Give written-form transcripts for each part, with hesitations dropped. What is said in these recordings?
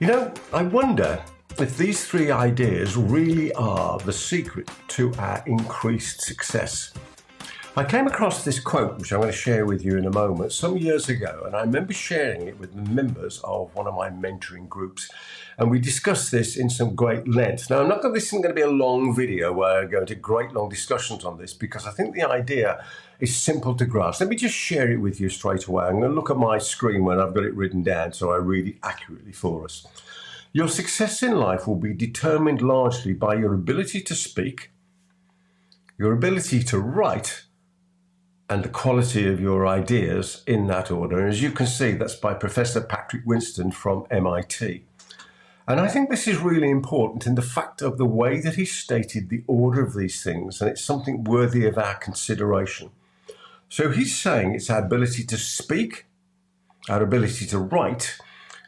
I wonder if these three ideas really are the secret to our increased success. I came across this quote, which I'm going to share with you in a moment, some years ago, and I remember sharing it with the members of one of my mentoring groups, and we discussed this in some great length. Now, this isn't going to be a long video where I go into great long discussions on this, because I think the idea is simple to grasp. Let me just share it with you straight away. I'm going to look at my screen when I've got it written down so I read it accurately for us. Your success in life will be determined largely by your ability to speak, your ability to write, and the quality of your ideas in that order. And as you can see, that's by Professor Patrick Winston from MIT. And I think this is really important in the fact of the way that he stated the order of these things, and it's something worthy of our consideration. So he's saying it's our ability to speak, our ability to write,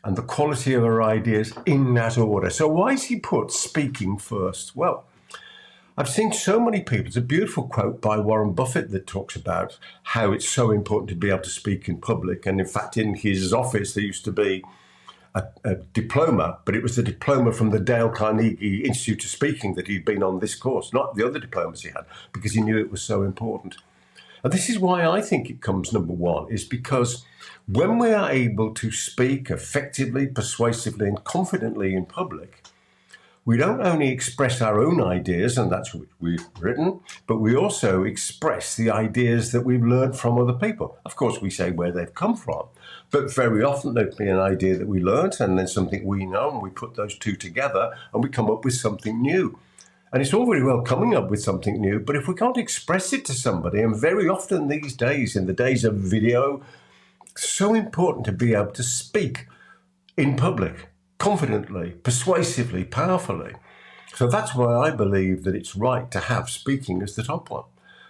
and the quality of our ideas in that order. So why has he put speaking first? Well, I've seen so many people. It's a beautiful quote by Warren Buffett that talks about how it's so important to be able to speak in public. And in fact, in his office, there used to be a diploma, but it was the diploma from the Dale Carnegie Institute of Speaking that he'd been on this course, not the other diplomas he had, because he knew it was so important. And this is why I think it comes number one, is because when we are able to speak effectively, persuasively, and confidently in public, we don't only express our own ideas, and that's what we've written, but we also express the ideas that we've learned from other people. Of course, we say where they've come from, but very often there'll be an idea that we learned and then something we know, and we put those two together and we come up with something new. And it's all very well coming up with something new, but if we can't express it to somebody, and very often these days, in the days of video, it's so important to be able to speak in public, confidently, persuasively, powerfully. So that's why I believe that it's right to have speaking as the top one.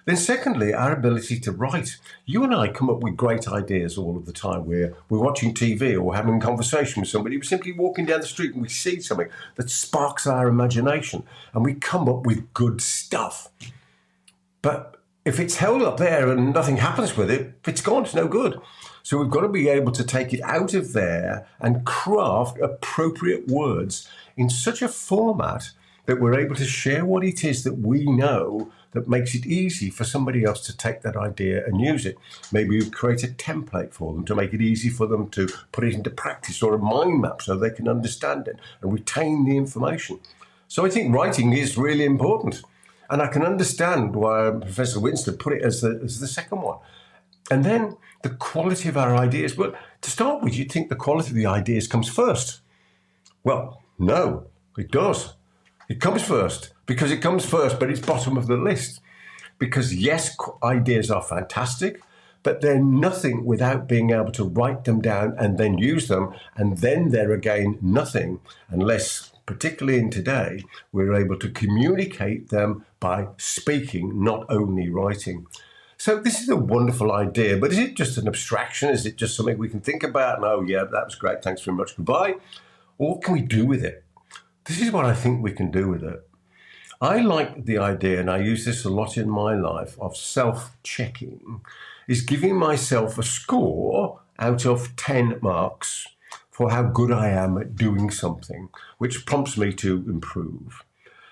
Then secondly, our ability to write. You and I come up with great ideas all of the time. We're watching TV or having a conversation with somebody. We're simply walking down the street and we see something that sparks our imagination and we come up with good stuff. But if it's held up there and nothing happens with it, it's gone, it's no good. So we've got to be able to take it out of there and craft appropriate words in such a format that we're able to share what it is that we know that makes it easy for somebody else to take that idea and use it. Maybe we create a template for them to make it easy for them to put it into practice, or a mind map so they can understand it and retain the information. So I think writing is really important. And I can understand why Professor Winston put it as the second one. And then the quality of our ideas. Well, to start with, you'd think the quality of the ideas comes first. Well, no, it does. It comes first, because it comes first, but it's bottom of the list. Because yes, ideas are fantastic, but they're nothing without being able to write them down and then use them. And then they're again nothing unless, particularly in today, we're able to communicate them by speaking, not only writing. So this is a wonderful idea, but is it just an abstraction? Is it just something we can think about? And, oh, yeah, that was great. Thanks very much. Goodbye. Or what can we do with it? This is what I think we can do with it. I like the idea, and I use this a lot in my life, of self-checking, is giving myself a score out of 10 marks for how good I am at doing something, which prompts me to improve.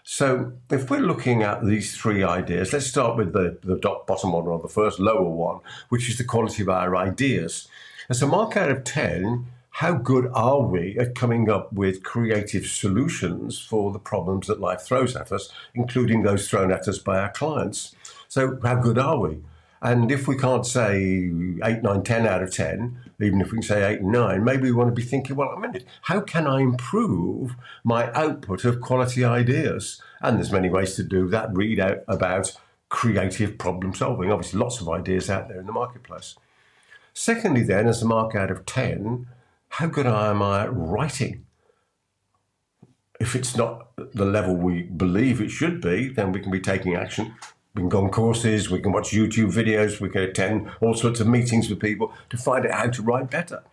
So if we're looking at these three ideas, let's start with the bottom one, or the first lower one, which is the quality of our ideas. As a mark out of 10, how good are we at coming up with creative solutions for the problems that life throws at us, including those thrown at us by our clients? So how good are we? And if we can't say 8, 9, 10 out of 10, even if we can say 8 and 9, maybe we want to be thinking, well, a minute, how can I improve my output of quality ideas? And there's many ways to do that. Read out about creative problem solving. Obviously, lots of ideas out there in the marketplace. Secondly, then, as a mark out of 10, how good am I at writing? If it's not the level we believe it should be, then we can be taking action. We can go on courses, we can watch YouTube videos, we can attend all sorts of meetings with people to find out how to write better.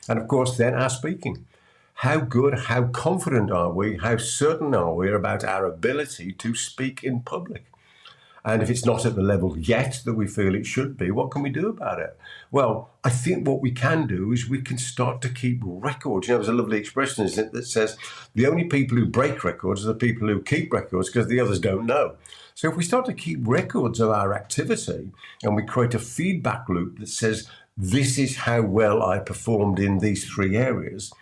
And of course, then our speaking. How good, how confident are we, how certain are we about our ability to speak in public? And if it's not at the level yet that we feel it should be, what can we do about it? Well, I think what we can do is we can start to keep records. There's a lovely expression, isn't it, that says the only people who break records are the people who keep records because the others don't know. So if we start to keep records of our activity and we create a feedback loop that says, this is how well I performed in these 3 areas,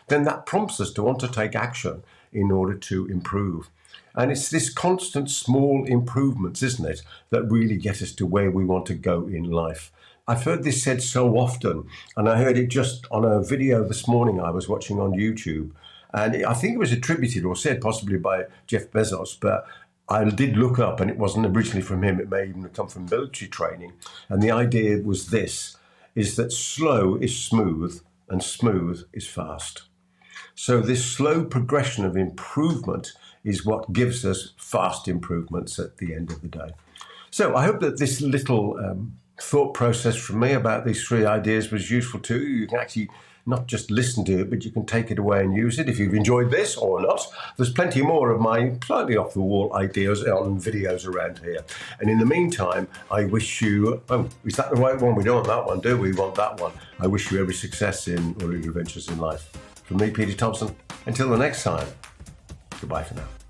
then that prompts us to want to take action in order to improve. And it's this constant small improvements, isn't it, that really get us to where we want to go in life. I've heard this said so often, and I heard it just on a video this morning I was watching on YouTube. And I think it was attributed or said possibly by Jeff Bezos, but I did look up and it wasn't originally from him. It may even have come from military training. And the idea was this, is that slow is smooth and smooth is fast. So this slow progression of improvement is what gives us fast improvements at the end of the day. So I hope that this little thought process from me about these 3 ideas was useful to you. You can actually not just listen to it, but you can take it away and use it. If you've enjoyed this or not, there's plenty more of my slightly off-the-wall ideas on videos around here. And in the meantime, I wish you, is that the right one? We don't want that one, do we? We want that one. I wish you every success in all your adventures in life. From me, Peter Thomson, until the next time, goodbye for now.